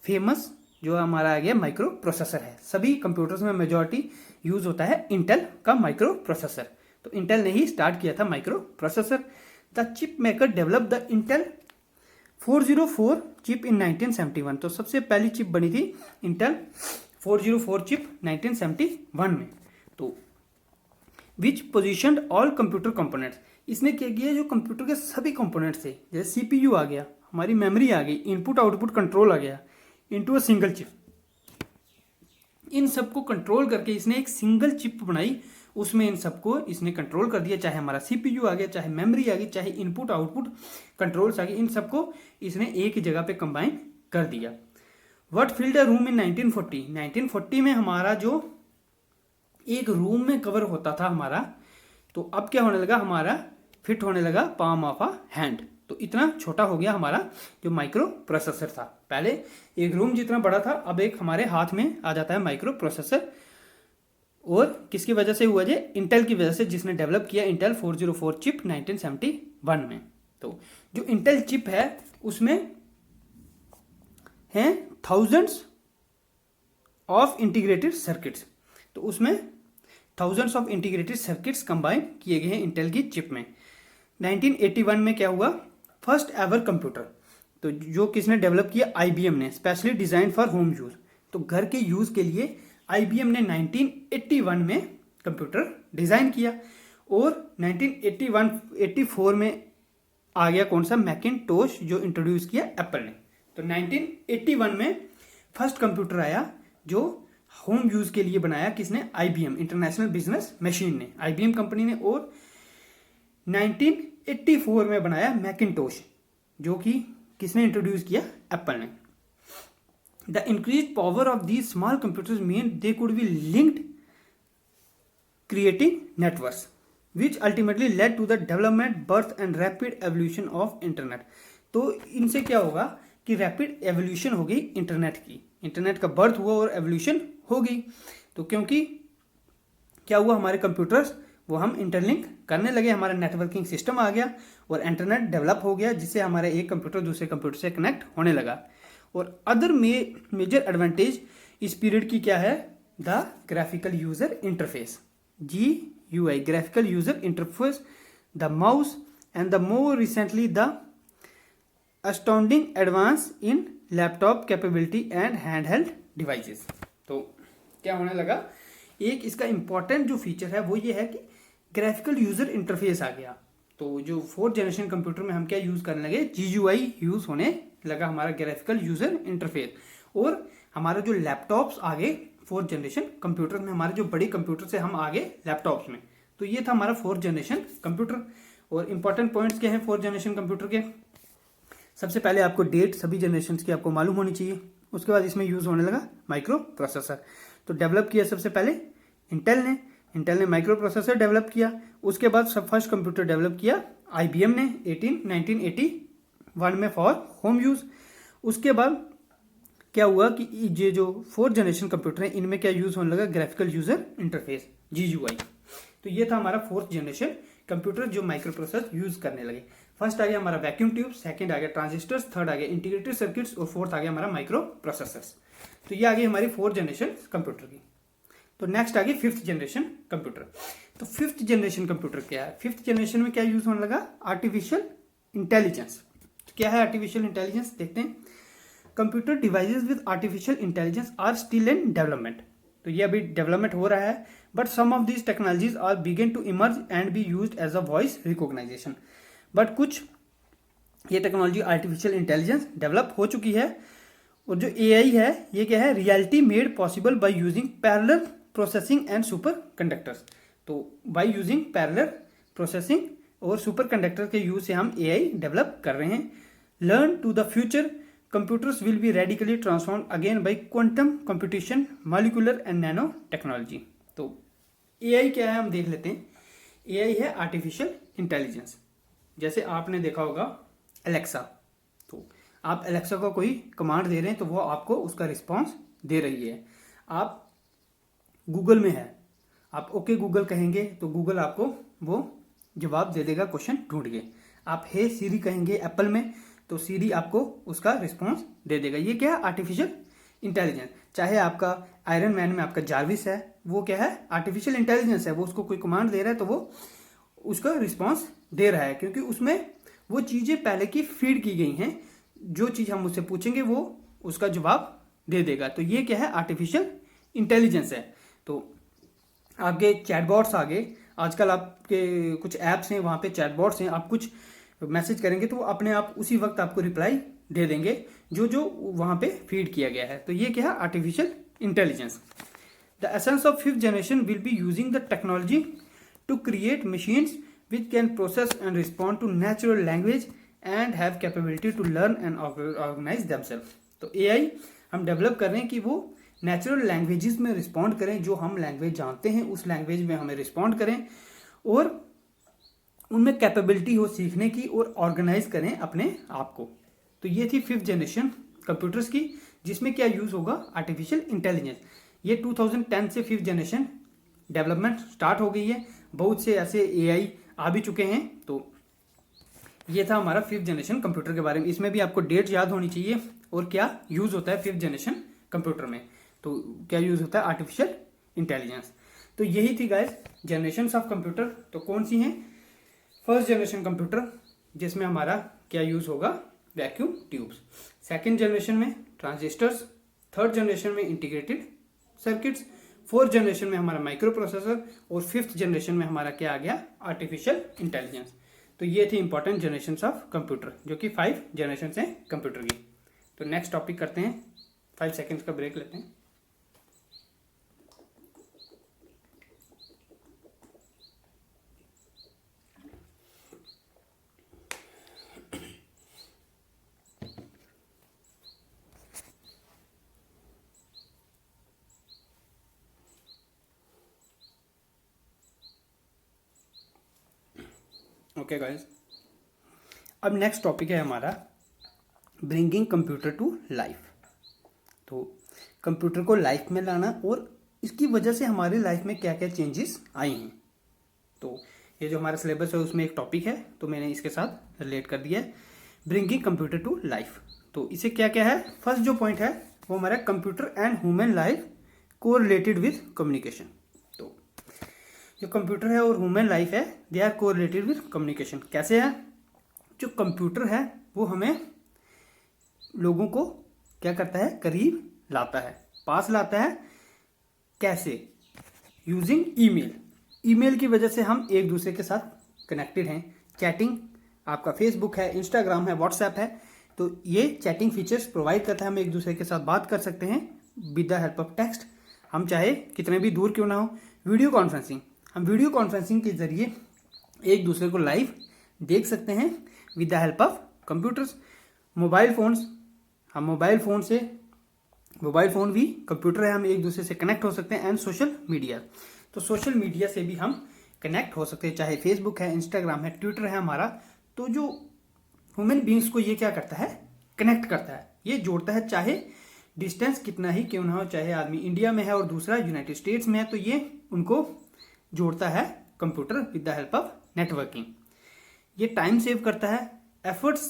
फेमस जो हमारा आ गया माइक्रो प्रोसेसर है। सभी कंप्यूटर्स में मेजॉरिटी यूज होता है इंटेल का माइक्रो प्रोसेसर। तो इंटेल ने ही स्टार्ट किया था micro processor. The chip maker develop the Intel 404 chip इन 1971। तो सबसे पहली चिप बनी थी इंटेल 404 चिप 1971 में। तो विच पोजिशनड ऑल कंप्यूटर कंपोनेंट्स, इसने क्या किया, जो कंप्यूटर के सभी कंपोनेंट्स थे, जैसे सीपीयू आ गया, हमारी मेमोरी आ गई, इनपुट आउटपुट कंट्रोल आ गया, इनटू अ सिंगल चिप। इन सबको कंट्रोल करके इसने एक सिंगल चिप बनाई, उसमें इन सबको इसने कंट्रोल कर दिया। चाहे हमारा सीपीयू आ गया, चाहे मेमोरी आ गई, चाहे इनपुट आउटपुट कंट्रोल्स आ गए, इन सबको इसने एक ही जगह पे कंबाइन कर दिया। What filled a room in 1940, 1940 में हमारा जो एक रूम में कवर होता था हमारा, तो अब क्या होने लगा, हमारा फिट होने लगा पाम ऑफ अ हैंड। तो इतना छोटा हो गया हमारा जो माइक्रो प्रोसेसर था। पहले एक रूम जितना बड़ा था, अब एक हमारे हाथ में आ जाता है माइक्रो प्रोसेसर। और किसकी वजह से हुआ, जे इंटेल की वजह से, जिसने डेवलप किया इंटेल 404 चिप 1971 में। तो जो इंटेल चिप है उसमें हैं थाउजेंड्स ऑफ इंटीग्रेटेड सर्किट्स। तो उसमें thousands of integrated circuits combine किए गए हैं इंटेल की चिप में। 1981 में क्या हुआ, फर्स्ट एवर कंप्यूटर, तो जो किसने डेवलप किया, आईबीएम ने, specially design for home use. तो घर के यूज के लिए आईबीएम ने 1981 में कंप्यूटर डिजाइन किया। और 1984 में आ गया कौन सा, मैकिनटोश, जो इंट्रोड्यूस किया एप्पल ने। तो 1981 में फर्स्ट कंप्यूटर आया जो होम यूज के लिए बनाया किसने, आईबीएम, इंटरनेशनल बिजनेस मशीन ने, आईबीएम कंपनी ने। और 1984 में बनाया मैकिनटोश, जो कि किसने इंट्रोड्यूस किया, एप्पल ने। The increase power of these small computers mean they could be linked creating networks which ultimately led to the development, birth and rapid evolution of internet. तो इनसे क्या होगा कि रैपिड एवोल्यूशन हो गई इंटरनेट की, इंटरनेट का बर्थ हुआ और एवोल्यूशन हो गई। तो क्योंकि क्या हुआ, हमारे कंप्यूटर्स वो हम इंटरलिंक करने लगे, हमारा नेटवर्किंग सिस्टम आ गया और इंटरनेट डेवलप हो गया, जिससे हमारा एक कंप्यूटर दूसरे कंप्यूटर से कनेक्ट होने लगा। और अदर मेजर एडवांटेज इस पीरियड की क्या है, the graphical user interface, GUI, graphical user interface, the mouse, and the more recently the astounding advance in laptop capability and handheld devices. तो क्या होने लगा, एक इसका इंपॉर्टेंट जो फीचर है वो ये है कि ग्राफिकल यूजर इंटरफेस आ गया। तो जो 4th जनरेशन कंप्यूटर में हम क्या यूज करने लगे, GUI यूज होने लगा, हमारा ग्राफिकल यूजर इंटरफेस। और हमारा जो लैपटॉप्स आ गए 4th जनरेशन कंप्यूटर में, हमारे जो बड़ी कंप्यूटर से हम आ गए लैपटॉप्स में। तो ये था हमारा 4th जनरेशन कंप्यूटर। और इंपॉर्टेंट पॉइंट्स क्या है 4th जनरेशन कंप्यूटर के, सबसे पहले आपको डेट सभी जनरेशन की आपको मालूम होनी चाहिए। उसके बाद इसमें यूज होने लगा माइक्रो प्रोसेसर। तो डेवलप किया सबसे पहले इंटेल ने माइक्रो प्रोसेसर डेवलप किया। उसके बाद सब फर्स्ट कंप्यूटर डेवलप किया आईबीएम ने 1981 में फॉर होम यूज। उसके बाद क्या हुआ कि ये जो 4th जनरेशन कंप्यूटर है इनमें क्या यूज होने लगा, ग्राफिकल यूजर इंटरफेस, GUI। तो ये था हमारा 4th जनरेशन कंप्यूटर जो माइक्रो प्रोसेसर यूज करने लगे। फर्स्ट आ गया हमारा वैक्यूम ट्यूब, सेकंड आ गया ट्रांजिस्टर्स, थर्ड आ गया इंटीग्रेटेड सर्किट्स और फोर्थ आ गया हमारा माइक्रो प्रोसेसर्स। तो ये आ गई हमारी 4th जनरेशन कंप्यूटर की। तो नेक्स्ट आ गई 5th जनरेशन कंप्यूटर। तो 5th जनरेशन कंप्यूटर क्या है, 5th जनरेशन में क्या यूज होने लगा, आर्टिफिशियल इंटेलिजेंस। क्या है आर्टिफिशियल इंटेलिजेंस, देखते हैं। Computer devices with artificial intelligence are still in development. तो ये अभी डेवलपमेंट हो रहा है, but some of these technologies are begin to emerge and be used as a voice recognisation. But कुछ ये टेक्नोलॉजी आर्टिफिशियल इंटेलिजेंस डेवलप हो चुकी है। और जो AI है ये क्या है, reality made possible by using parallel processing and super conductors. तो बाय यूजिंग पैरेलल प्रोसेसिंग और सुपर कंडक्टर के यूज से हम AI डेवलप कर रहे हैं। Learn to the future computers will be radically transform again by quantum computation, molecular and nano technology. तो AI क्या है हम देख लेते हैं। AI है आर्टिफिशियल इंटेलिजेंस। जैसे आपने देखा होगा एलेक्सा, तो आप एलेक्सा को कोई कमांड दे रहे हैं तो वो आपको उसका रिस्पॉन्स दे रही है। आप गूगल में है, आप ओके गूगल कहेंगे तो गूगल आपको वो जवाब दे देगा क्वेश्चन ढूंढ के। आप हे सीरी कहेंगे एप्पल में तो सीरी आपको उसका रिस्पॉन्स दे देगा। ये क्या है? Artificial intelligence. चाहे आपका आयरन मैन में आपका जार्विस है, वो क्या है? आर्टिफिशियल इंटेलिजेंस है। वो उसको कोई कमांड दे रहा है तो वो उसका रिस्पॉन्स दे रहा है, क्योंकि उसमें वो चीज़ें पहले की फीड की गई हैं। जो चीज़ हम उससे पूछेंगे वो उसका जवाब दे देगा। तो ये क्या है? आर्टिफिशियल इंटेलिजेंस है। तो आपके चैटबॉट्स आ गए आजकल, आपके कुछ ऐप्स हैं वहाँ पे चैटबॉट्स हैं। आप कुछ मैसेज करेंगे तो वो अपने आप उसी वक्त आपको रिप्लाई दे देंगे जो जो वहाँ पे फीड किया गया है। तो ये क्या है? Artificial intelligence. The essence of fifth generation will be using the technology to create machines which can process and respond to natural language and have capability to learn and organize themselves। तो AI हम develop कर रहे हैं कि वो natural languages में respond करें, जो हम लैंग्वेज जानते हैं उस लैंग्वेज में हमें रिस्पॉन्ड करें और उनमें कैपेबिलिटी हो सीखने की और ऑर्गेनाइज करें अपने आप को। तो ये थी फिफ्थ जनरेशन कंप्यूटर्स की, जिसमें क्या यूज होगा? Artificial intelligence. ये 2010 से फिफ्थ जनरेशन डेवलपमेंट स्टार्ट हो गई है। बहुत से ऐसे AI आ भी चुके हैं। तो ये था हमारा फिफ्थ जनरेशन कंप्यूटर के बारे में। इसमें भी आपको डेट याद होनी चाहिए और क्या यूज होता है फिफ्थ जनरेशन कंप्यूटर में। तो क्या यूज होता है? Artificial intelligence. तो यही थी गाइस जनरेशंस ऑफ कंप्यूटर। तो कौन सी हैं? फर्स्ट जनरेशन कंप्यूटर, जिसमें हमारा क्या यूज होगा? Vacuum tubes. सेकेंड जनरेशन में ट्रांजिस्टर्स। थर्ड जनरेशन में इंटीग्रेटेड सर्किट्स। फोर्थ जनरेशन में हमारा माइक्रो प्रोसेसर और फिफ्थ जनरेशन में हमारा क्या आ गया? Artificial intelligence. तो ये थी इंपॉर्टेंट जनरेशंस ऑफ कंप्यूटर, जो कि 5 जनरेशन हैं कंप्यूटर की। तो नेक्स्ट टॉपिक करते हैं, 5 सेकेंड्स का ब्रेक लेते हैं। ओके गाइस, अब नेक्स्ट टॉपिक है हमारा ब्रिंगिंग कंप्यूटर टू लाइफ। तो कंप्यूटर को लाइफ में लाना और इसकी वजह से हमारी लाइफ में क्या क्या चेंजेस आए हैं। तो ये जो हमारा सिलेबस है उसमें एक टॉपिक है, तो मैंने इसके साथ रिलेट कर दिया है, ब्रिंगिंग कंप्यूटर टू लाइफ। तो इसे क्या क्या है? फर्स्ट जो पॉइंट है वो हमारा कंप्यूटर एंड ह्यूमन लाइफ को रिलेटेड विद कम्युनिकेशन। जो कंप्यूटर है और ह्यूमन लाइफ है, they are correlated with communication. कैसे है? जो कंप्यूटर है वो हमें लोगों को क्या करता है? करीब लाता है, पास लाता है। कैसे? Using email. ईमेल की वजह से हम एक दूसरे के साथ कनेक्टेड हैं। चैटिंग, आपका फेसबुक है, इंस्टाग्राम है, व्हाट्सएप है, तो ये चैटिंग फीचर्स प्रोवाइड करता है। हम एक दूसरे के साथ बात कर सकते हैं with the help of text. हम चाहे कितने भी दूर क्यों ना हो। वीडियो कॉन्फ्रेंसिंग, हम वीडियो कॉन्फ्रेंसिंग के जरिए एक दूसरे को लाइव देख सकते हैं with the help of computers. Mobile phones, हम मोबाइल फ़ोन भी कंप्यूटर है, हम एक दूसरे से कनेक्ट हो सकते हैं। एंड सोशल मीडिया, तो सोशल मीडिया से भी हम कनेक्ट हो सकते हैं, चाहे फेसबुक है, इंस्टाग्राम है, ट्विटर है हमारा। तो जो ह्यूमन बींग्स को ये क्या करता है? कनेक्ट करता है, ये जोड़ता है, चाहे डिस्टेंस कितना ही क्यों ना हो, चाहे आदमी इंडिया में है और दूसरा यूनाइटेड स्टेट्स में है, तो ये उनको जोड़ता है computer with the help of networking. ये टाइम सेव करता है, एफर्ट्स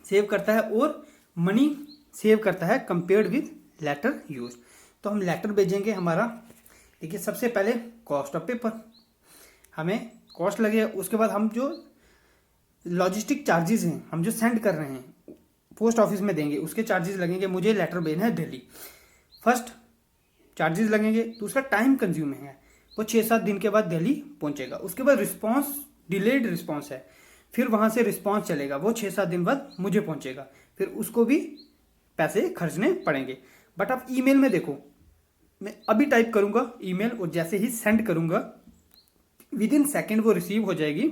सेव करता है और मनी सेव करता है कंपेयर्ड विद लेटर यूज। तो हम लेटर भेजेंगे, हमारा देखिए सबसे पहले कॉस्ट ऑफ पेपर, हमें कॉस्ट लगेगा। उसके बाद हम जो लॉजिस्टिक चार्जेस हैं, हम जो सेंड कर रहे हैं पोस्ट ऑफिस में देंगे, उसके चार्जेस लगेंगे। मुझे लेटर भेजना है दिल्ली, फर्स्ट चार्जेस लगेंगे। दूसरा टाइम कंज्यूमिंग है, वो 6-7 दिन के बाद दिल्ली पहुंचेगा। उसके बाद रिस्पॉन्स, डिलेड रिस्पॉन्स है, फिर वहां से रिस्पॉन्स चलेगा, वो 6-7 दिन बाद मुझे पहुंचेगा, फिर उसको भी पैसे खर्चने पड़ेंगे। बट आप ईमेल में देखो, मैं अभी टाइप करूंगा ईमेल और जैसे ही सेंड करूंगा विद इन सेकेंड वो रिसीव हो जाएगी।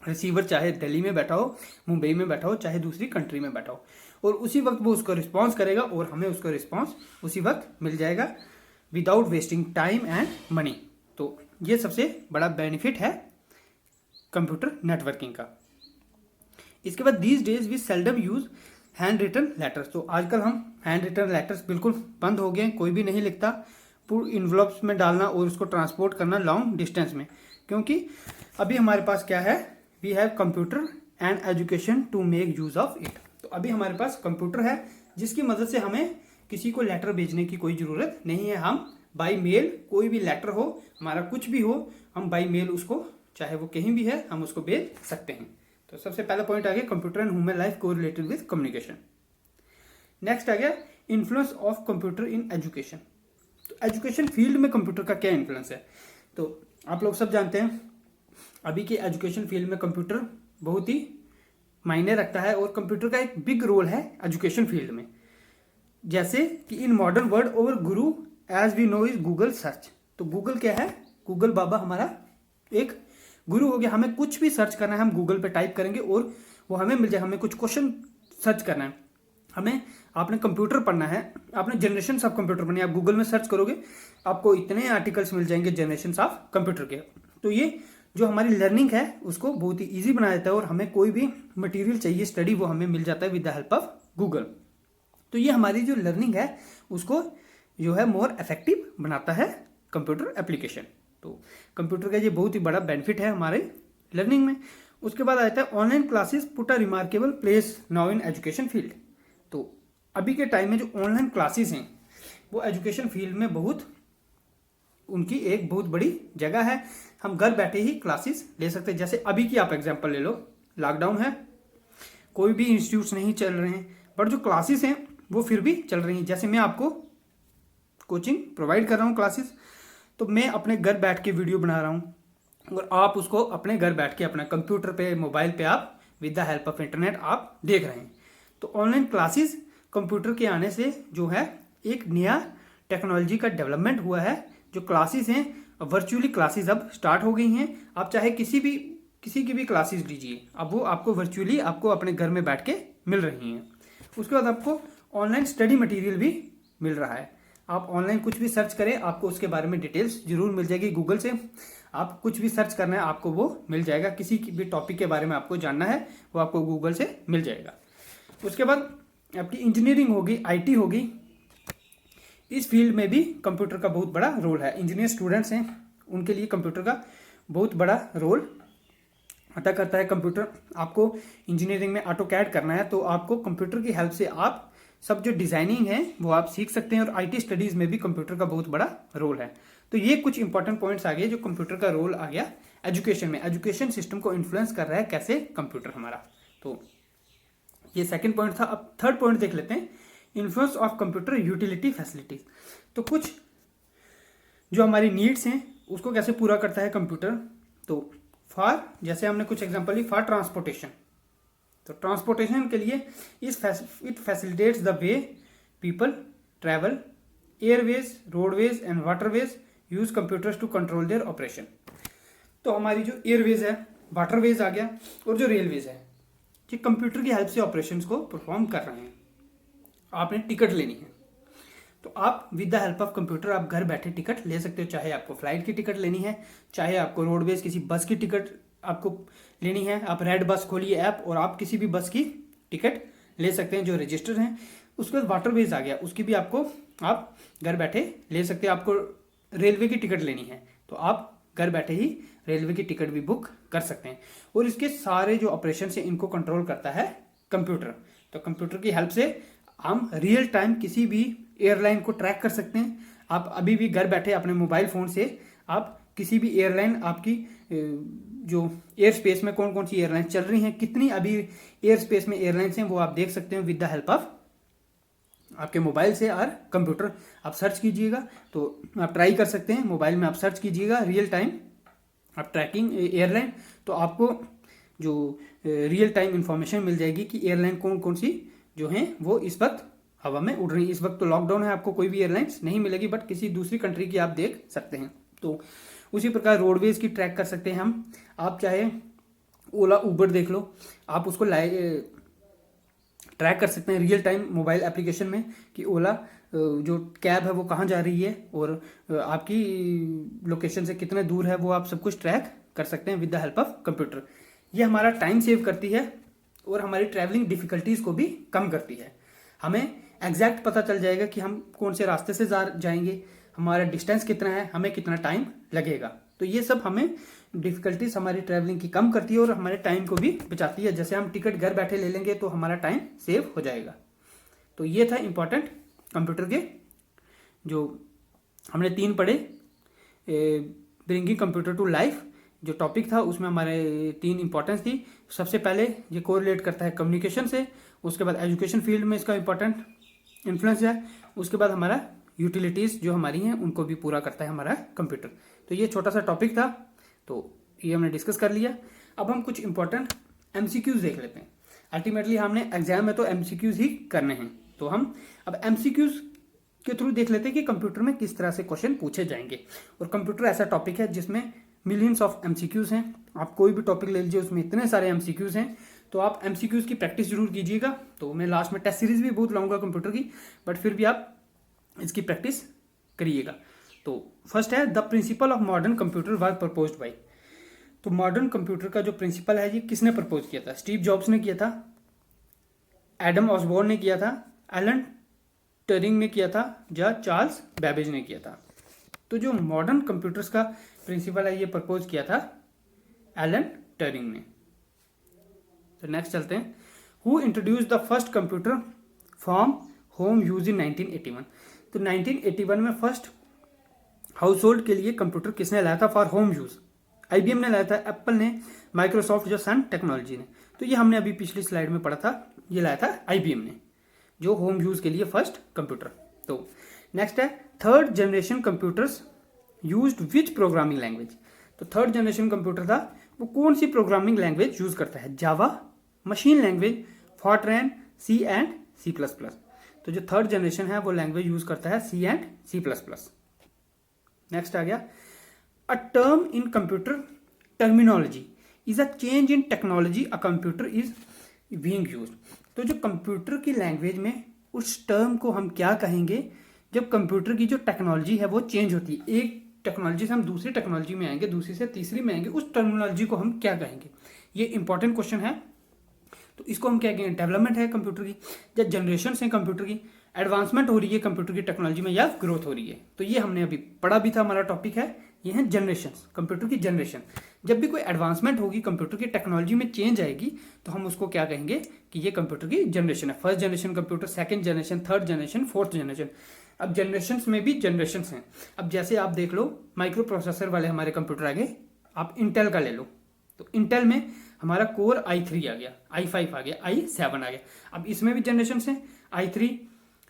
रिसीवर चाहे दिल्ली में बैठा हो, मुंबई में बैठा हो, चाहे दूसरी कंट्री में बैठा हो, और उसी वक्त वो उसको रिस्पॉन्स करेगा और हमें उसका रिस्पॉन्स उसी वक्त मिल जाएगा without wasting time and money. तो ये सबसे बड़ा बेनिफिट है कंप्यूटर नेटवर्किंग का। इसके बाद these days we seldom use hand written letters. तो आजकल हम हैंड रिटन लेटर्स बिल्कुल बंद हो गए, कोई भी नहीं लिखता पूरे इन्वलप्स में डालना और उसको ट्रांसपोर्ट करना लॉन्ग डिस्टेंस में, क्योंकि अभी हमारे पास क्या है, we have computer and education to make use of it. तो अभी हमारे पास कंप्यूटर है जिसकी मदद से हमें किसी को लेटर भेजने की कोई ज़रूरत नहीं है। हम बाई मेल कोई भी लेटर हो, हमारा कुछ भी हो, हम बाई मेल उसको, चाहे वो कहीं भी है, हम उसको भेज सकते हैं। तो सबसे पहला पॉइंट आ गया कंप्यूटर एंड ह्यूमन लाइफ को रिलेटेड विद कम्युनिकेशन। नेक्स्ट आ गया influence of computer in education. तो एजुकेशन फील्ड में कंप्यूटर का क्या इन्फ्लुएंस है, तो आप लोग सब जानते हैं अभी के एजुकेशन फील्ड में कंप्यूटर बहुत ही मायने रखता है और कंप्यूटर का एक बिग रोल है एजुकेशन फील्ड में। जैसे कि in modern world over guru as we know is Google search. तो गूगल क्या है, गूगल बाबा हमारा एक गुरु हो गया। हमें कुछ भी सर्च करना है हम गूगल पे टाइप करेंगे और वो हमें मिल जाए। हमें कुछ क्वेश्चन सर्च करना है, हमें आपने कंप्यूटर पढ़ना है, आपने जनरेशन ऑफ कंप्यूटर पढ़नी है, आप गूगल में सर्च करोगे आपको इतने आर्टिकल्स मिल जाएंगे जनरेशन ऑफ कंप्यूटर के। तो ये जो हमारी लर्निंग है उसको बहुत ही ईजी बना देता है और हमें कोई भी मटेरियल चाहिए स्टडी वो हमें मिल जाता है with the help of Google. तो ये हमारी जो लर्निंग है उसको जो है मोर इफेक्टिव बनाता है कंप्यूटर एप्लीकेशन। तो कंप्यूटर का ये बहुत ही बड़ा बेनिफिट है हमारे लर्निंग में। उसके बाद आता है online classes put a remarkable place now in education field. तो अभी के टाइम में जो ऑनलाइन क्लासेस हैं वो एजुकेशन फील्ड में बहुत उनकी एक बहुत बड़ी जगह है। हम घर बैठे ही क्लासेस ले सकते हैं। जैसे अभी की आप एग्जांपल ले लो, लॉकडाउन है, कोई भी इंस्टीट्यूट्स नहीं चल रहे हैं, बट जो क्लासेस हैं वो फिर भी चल रही हैं। जैसे मैं आपको कोचिंग प्रोवाइड कर रहा हूँ क्लासेस, तो मैं अपने घर बैठ के वीडियो बना रहा हूँ और आप उसको अपने घर बैठ के अपना कंप्यूटर पे, मोबाइल पे आप with the help of internet आप देख रहे हैं। तो ऑनलाइन क्लासेस कंप्यूटर के आने से जो है एक नया टेक्नोलॉजी का डेवलपमेंट हुआ है। जो क्लासेस हैं वर्चुअली क्लासेस अब स्टार्ट हो गई हैं। आप चाहे किसी की भी क्लासेस लीजिए, अब वो आपको वर्चुअली आपको अपने घर में बैठ के मिल रही हैं। उसके बाद आपको ऑनलाइन स्टडी मटेरियल भी मिल रहा है। आप ऑनलाइन कुछ भी सर्च करें आपको उसके बारे में डिटेल्स जरूर मिल जाएगी। गूगल से आप कुछ भी सर्च करना है आपको वो मिल जाएगा। किसी भी टॉपिक के बारे में आपको जानना है वो आपको गूगल से मिल जाएगा। उसके बाद आपकी इंजीनियरिंग होगी, आईटी होगी, इस फील्ड में भी कंप्यूटर का बहुत बड़ा रोल है। इंजीनियर स्टूडेंट्स हैं उनके लिए कंप्यूटर का बहुत बड़ा रोल अदा करता है। कंप्यूटर आपको इंजीनियरिंग में ऑटो कैड करना है तो आपको कंप्यूटर की हेल्प से आप सब जो डिजाइनिंग है वो आप सीख सकते हैं। और आईटी स्टडीज में भी कंप्यूटर का बहुत बड़ा रोल है। तो ये कुछ इंपॉर्टेंट पॉइंट्स आ गए जो कंप्यूटर का रोल आ गया एजुकेशन में। एजुकेशन सिस्टम को इन्फ्लुएंस कर रहा है कैसे, कंप्यूटर हमारा। तो ये सेकंड पॉइंट था। अब थर्ड पॉइंट देख लेते हैं, influence of computer utility facilities. तो कुछ जो हमारी नीड्स हैं उसको कैसे पूरा करता है कंप्यूटर। तो फॉर, जैसे हमने कुछ एग्जांपल ली, फॉर ट्रांसपोर्टेशन। तो ट्रांसपोर्टेशन के लिए it facilitates the way people travel, airways, roadways and waterways use computers to control their operation. तो हमारी जो एयरवेज है, वाटरवेज आ गया, और जो रेलवेज है ये कंप्यूटर की हेल्प से ऑपरेशंस को परफॉर्म कर रहे हैं। आपने टिकट लेनी है तो आप with the help of computer आप घर बैठे टिकट ले सकते हो। चाहे आपको फ्लाइट की टिकट लेनी है, चाहे आपको रोडवेज किसी बस की टिकट आपको लेनी है, आप रेड बस खोलिए ऐप और आप किसी भी बस की टिकट ले सकते हैं जो रजिस्टर्ड हैं। उसके बाद वाटरवेज आ गया, उसकी भी आपको आप घर बैठे ले सकते हैं। आपको रेलवे की टिकट लेनी है तो आप घर बैठे ही रेलवे की टिकट भी बुक कर सकते हैं। और इसके सारे जो ऑपरेशन है इनको कंट्रोल करता है कंप्यूटर। तो कंप्यूटर की हेल्प से हम रियल टाइम किसी भी एयरलाइन को ट्रैक कर सकते हैं। आप अभी भी घर बैठे अपने मोबाइल फोन से आप किसी भी एयरलाइन, आपकी जो एयर स्पेस में कौन कौन सी एयरलाइन चल रही हैं, कितनी अभी एयर स्पेस में एयरलाइंस हैं, वो आप देख सकते हैं विद द हेल्प ऑफ आपके मोबाइल से और कंप्यूटर। आप सर्च कीजिएगा तो आप ट्राई कर सकते हैं, मोबाइल में आप सर्च कीजिएगा रियल टाइम आप ट्रैकिंग एयरलाइन, तो आपको जो रियल टाइम इंफॉर्मेशन मिल जाएगी कि एयरलाइन कौन कौन सी जो हैं वो इस वक्त हवा में उड़ रही है। इस वक्त तो लॉकडाउन है, आपको कोई भी एयरलाइंस नहीं मिलेगी, बट किसी दूसरी कंट्री की आप देख सकते हैं। तो उसी प्रकार रोडवेज की ट्रैक कर सकते हैं हम। आप चाहे ओला उबर देख लो, आप उसको ट्रैक कर सकते हैं रियल टाइम मोबाइल एप्लीकेशन में कि ओला जो कैब है वो कहाँ जा रही है और आपकी लोकेशन से कितने दूर है, वो आप सब कुछ ट्रैक कर सकते हैं with the help of computer. ये हमारा टाइम सेव करती है और हमारी ट्रैवलिंग डिफिकल्टीज को भी कम करती है। हमें एग्जैक्ट पता चल जाएगा कि हम कौन से रास्ते से जाएंगे, हमारा डिस्टेंस कितना है, हमें कितना टाइम लगेगा। तो ये सब हमें डिफिकल्टीज हमारी ट्रैवलिंग की कम करती है और हमारे टाइम को भी बचाती है। जैसे हम टिकट घर बैठे ले लेंगे तो हमारा टाइम सेव हो जाएगा। तो ये था इंपॉर्टेंट कंप्यूटर के जो हमने 3 पढ़े। ब्रिंगिंग कंप्यूटर टू लाइफ जो टॉपिक था उसमें हमारे 3 इंपॉर्टेंस थी। सबसे पहले ये कोरिलेट करता है कम्युनिकेशन से, उसके बाद एजुकेशन फील्ड में इसका इंपॉर्टेंट इन्फ्लुएंस है, उसके बाद हमारा यूटिलिटीज़ जो हमारी हैं उनको भी पूरा करता है हमारा कंप्यूटर। तो ये छोटा सा टॉपिक था, तो ये हमने डिस्कस कर लिया। अब हम कुछ इंपॉर्टेंट एमसीक्यूज देख लेते हैं। अल्टीमेटली हमने एग्जाम में तो एमसीक्यूज ही करने हैं, तो हम अब एमसीक्यूज के थ्रू देख लेते हैं कि कंप्यूटर में किस तरह से क्वेश्चन पूछे जाएंगे। और कंप्यूटर ऐसा टॉपिक है जिसमें मिलियंस ऑफ एमसीक्यूज हैं। आप कोई भी टॉपिक ले लीजिए उसमें इतने सारे एमसीक्यूज हैं, तो आप एमसीक्यूज की प्रैक्टिस जरूर कीजिएगा। तो मैं लास्ट में टेस्ट सीरीज भी बहुत लाऊंगा कंप्यूटर की, बट फिर भी आप इसकी प्रैक्टिस करिएगा। तो फर्स्ट है the principle of modern computer was proposed by. तो मॉडर्न कंप्यूटर का जो प्रिंसिपल है ये किसने प्रपोज किया था? स्टीव जॉब्स ने किया था, एडम ऑसबॉर्न ने किया था, एलन ट्यूरिंग ने किया था, या चार्ल्स बेबेज ने किया था। तो जो मॉडर्न कंप्यूटर्स का प्रिंसिपल है ये प्रपोज किया था एलन ट्यूरिंग ने। तो नेक्स्ट चलते हैं। Who introduce the first computer form home use in 1981। तो 1981 में फर्स्ट हाउस होल्ड के लिए कंप्यूटर किसने लाया था फॉर होम यूज? IBM ने लाया था, एप्पल ने, माइक्रोसॉफ्ट जो सन टेक्नोलॉजी ने। तो ये हमने अभी पिछली स्लाइड में पढ़ा था, ये लाया था IBM ने जो होम यूज के लिए फर्स्ट कंप्यूटर। तो नेक्स्ट है third generation computers used which programming language. तो थर्ड जनरेशन कंप्यूटर था वो कौन सी प्रोग्रामिंग लैंग्वेज यूज करता है? Java, machine language, Fortran, C and C++। तो जो थर्ड जनरेशन है वो लैंग्वेज यूज करता है C एंड C++। नेक्स्ट आ गया a term in computer terminology is a change in technology a computer is being used. तो जो कंप्यूटर की लैंग्वेज में उस टर्म को हम क्या कहेंगे जब कंप्यूटर की जो टेक्नोलॉजी है वो चेंज होती है? एक टेक्नोलॉजी से हम दूसरी टेक्नोलॉजी में आएंगे, दूसरी से तीसरी में आएंगे, उस टर्मिनोलॉजी को हम क्या कहेंगे? ये इंपॉर्टेंट क्वेश्चन है। तो इसको हम क्या कहेंगे? डेवलपमेंट है कंप्यूटर की, या जनरेशन है कंप्यूटर की, एडवांसमेंट हो रही है कंप्यूटर की टेक्नोलॉजी में, या ग्रोथ हो रही है। तो ये हमने अभी पढ़ा भी था, हमारा टॉपिक है ये है जनरेशन, कंप्यूटर की जनरेशन। जब भी कोई एडवांसमेंट होगी, कंप्यूटर की टेक्नोलॉजी में चेंज आएगी, तो हम उसको क्या कहेंगे कि ये कंप्यूटर की जनरेशन है। First generation computer, second generation, third generation, fourth generation. अब जनरेशन में भी जनरेशन हैं। अब जैसे आप देख लो माइक्रो प्रोसेसर वाले हमारे कंप्यूटर आ गए, आप इंटेल का ले लो, तो इंटेल में हमारा कोर i3 आ गया, i5 आ गया, i7 आ गया। अब इसमें भी जनरेशन हैं, i3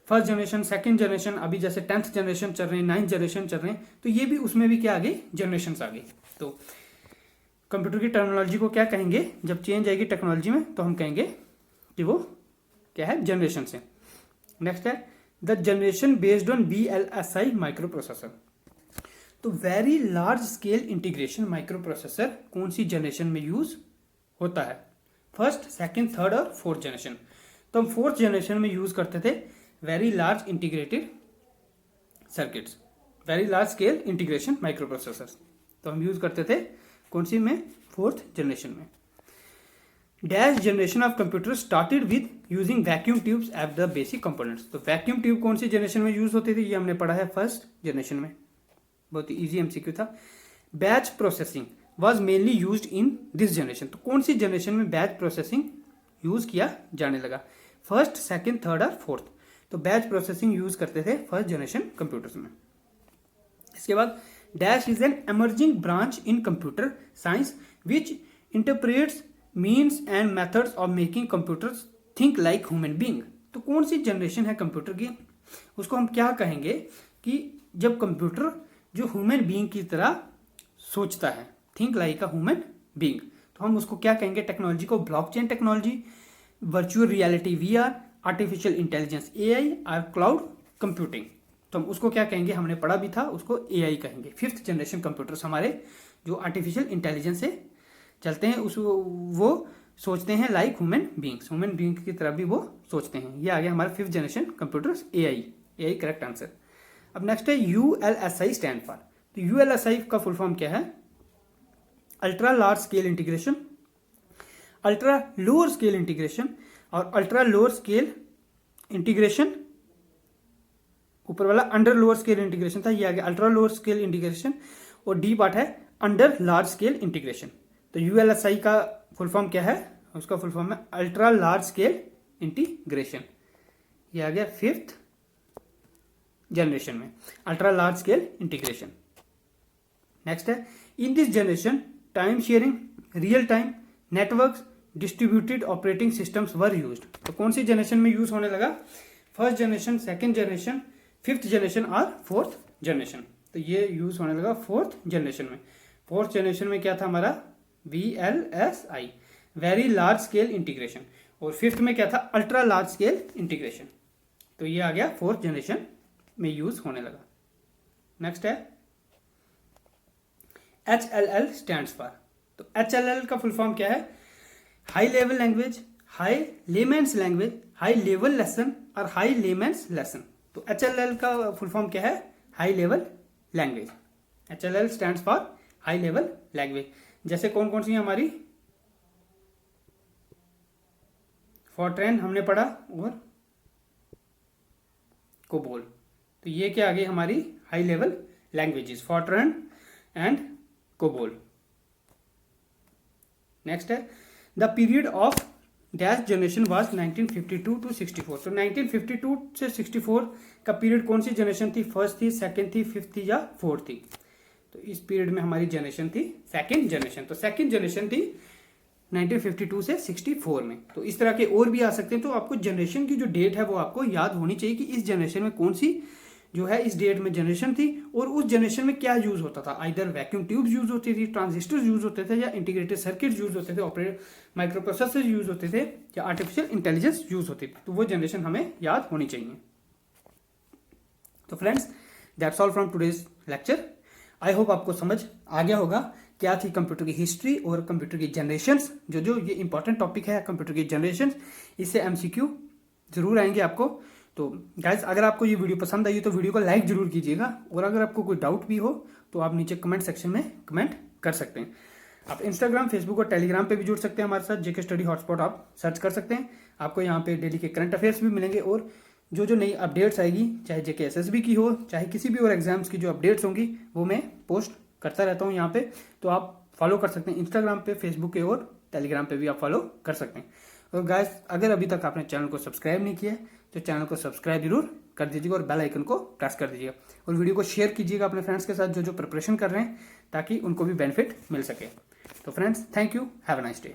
first generation, second generation, अभी जैसे 10th जनरेशन चल रहे हैं, 9th जनरेशन चल रहे हैं, तो ये भी उसमें भी क्या आ गई? जनरेशन आ गई। तो कंप्यूटर की टर्मिनोलॉजी को क्या कहेंगे जब चेंज आएगी टेक्नोलॉजी में? तो हम कहेंगे कि वो क्या है? जनरेशन से। नेक्स्ट है the generation based on VLSI microprocessor. तो very large scale integration microprocessor कौन सी जनरेशन में यूज होता है? फर्स्ट, सेकंड, थर्ड और फोर्थ जनरेशन। तो हम फोर्थ जनरेशन में यूज करते थे very large integrated circuits, very large scale integration microprocessor. तो हम यूज करते थे कौन सी में? फोर्थ जनरेशन में। Dash generation of computer started with using vacuum tubes at the basic components. तो वैक्यूम ट्यूब कौन सी जनरेशन में यूज होती थी? ये हमने पढ़ा है फर्स्ट जनरेशन में, बहुत ही इजी MCQ था। Batch processing was mainly used in this generation. तो कौन सी जनरेशन में बैच प्रोसेसिंग यूज किया जाने लगा? फर्स्ट, सेकंड, थर्ड और फोर्थ। तो बैच प्रोसेसिंग यूज करते थे फर्स्ट जनरेशन कंप्यूटर्स में। इसके बाद dash is an emerging branch in computer science which interprets means and methods of making computers think like human being. तो कौन सी जनरेशन है कंप्यूटर की, उसको हम क्या कहेंगे कि जब कंप्यूटर जो ह्यूमन बीइंग की तरह सोचता है, think like a human being. तो हम उसको क्या कहेंगे? टेक्नोलॉजी को blockchain technology, virtual reality VR, artificial intelligence AI और क्लाउड कंप्यूटिंग। तो हम उसको क्या कहेंगे? हमने पढ़ा भी था, उसको AI कहेंगे। फिफ्थ जनरेशन कंप्यूटर्स हमारे जो आर्टिफिशियल इंटेलिजेंस से चलते हैं, उस वो सोचते हैं like human beings, human being की तरह भी वो सोचते हैं। ये आ गया हमारा fifth generation computers AI correct answer. अब नेक्स्ट है ULSI स्टैंड फॉर। तो ULSI का फुल फॉर्म क्या है? Ultra large scale integration. Ultra lower scale integration, और अल्ट्रा लोअर स्केल इंटीग्रेशन, ऊपर वाला अंडर लोअर स्केल इंटीग्रेशन था, ये आ गया अल्ट्रा लोअर स्केल इंटीग्रेशन, और डी पार्ट है अंडर लार्ज स्केल इंटीग्रेशन। तो यूएलएसआई का फुल फॉर्म क्या है, उसका फुल फॉर्म है अल्ट्रा लार्ज स्केल इंटीग्रेशन। ये आ गया 5th जनरेशन में ultra large scale integration. Next है in this generation time sharing, real time networks, distributed operating systems were used. तो कौन सी जनरेशन में यूज होने लगा, first generation, second generation, 5th generation और 4th जनरेशन। तो ये यूज होने लगा 4th जनरेशन में। 4th जनरेशन में क्या था हमारा VLSI, very large scale integration, और 5th में क्या था अल्ट्रा लार्ज स्केल इंटीग्रेशन। तो ये आ गया 4th जनरेशन में यूज होने लगा। नेक्स्ट है HLL स्टैंड्स फॉर। तो HLL का फुल फॉर्म क्या है, high level language, high layman's language, high level lesson और हाई लेमेंस लेसन। तो HLL का फुल फॉर्म क्या है, high level language. HLL stands for high level language. जैसे कौन कौन सी है हमारी, फॉर्ट्रैन हमने पढ़ा और कोबोल। तो ये क्या आ गई हमारी high level languages, Fortran and COBOL. Next है the period of dash generation was 1952 to 64। तो 1952 से 64 का पीरियड कौन सी जनरेशन थी, फर्स्ट थी, सेकंड थी, 5th थी या 4th थी। तो इस पीरियड में हमारी जनरेशन थी सेकंड जनरेशन। तो सेकंड जनरेशन थी 1952 से 64 में। तो इस तरह के और भी आ सकते हैं। तो आपको जनरेशन की जो डेट है वो आपको याद होनी चाहिए कि इस जनरेशन में कौन सी जो है इस डेट में जनरेशन थी, और उस जनरेशन में क्या यूज होता था। आइदर वैक्यूम ट्यूब्स यूज होती थी, ट्रांजिस्टर्स यूज होते थे, या इंटीग्रेटेड सर्किट्स यूज होते थे, ऑपरेट माइक्रो प्रोसेसर यूज होते थे, या आर्टिफिशियल इंटेलिजेंस यूज होती थी। तो वो जनरेशन हमें याद होनी चाहिए। तो friends that's all from today's lecture. I hope आपको समझ आ गया होगा क्या थी कंप्यूटर की हिस्ट्री और कंप्यूटर की जनरेशंस। जो ये इंपॉर्टेंट टॉपिक है कंप्यूटर की जनरेशंस, इससे MCQ जरूर आएंगे आपको। तो गाइज अगर आपको ये वीडियो पसंद आई तो वीडियो को लाइक जरूर कीजिएगा, और अगर आपको कोई डाउट भी हो तो आप नीचे कमेंट सेक्शन में कमेंट कर सकते हैं। आप इंस्टाग्राम, फेसबुक और टेलीग्राम पे भी जुड़ सकते हैं हमारे साथ। JK स्टडी हॉटस्पॉट आप सर्च कर सकते हैं। आपको यहाँ पे डेली के करंट अफेयर्स भी मिलेंगे, और जो नई अपडेट्स आएगी, चाहे JK SSB की हो, चाहे किसी भी और एग्जाम्स की जो अपडेट्स होंगी, वो मैं पोस्ट करता रहता हूँ यहाँ पे। तो आप फॉलो कर सकते हैं इंस्टाग्राम पे, फेसबुक पे और टेलीग्राम पे भी आप फॉलो कर सकते हैं। और गाइस अगर अभी तक आपने चैनल को सब्सक्राइब नहीं किया है तो चैनल को सब्सक्राइब जरूर कर दीजिएगा, और बेल आइकन को प्रेस कर दीजिएगा, और वीडियो को शेयर कीजिएगा अपने फ्रेंड्स के साथ जो प्रिपरेशन कर रहे हैं, ताकि उनको भी बेनिफिट मिल सके। तो friends thank you, have a nice day.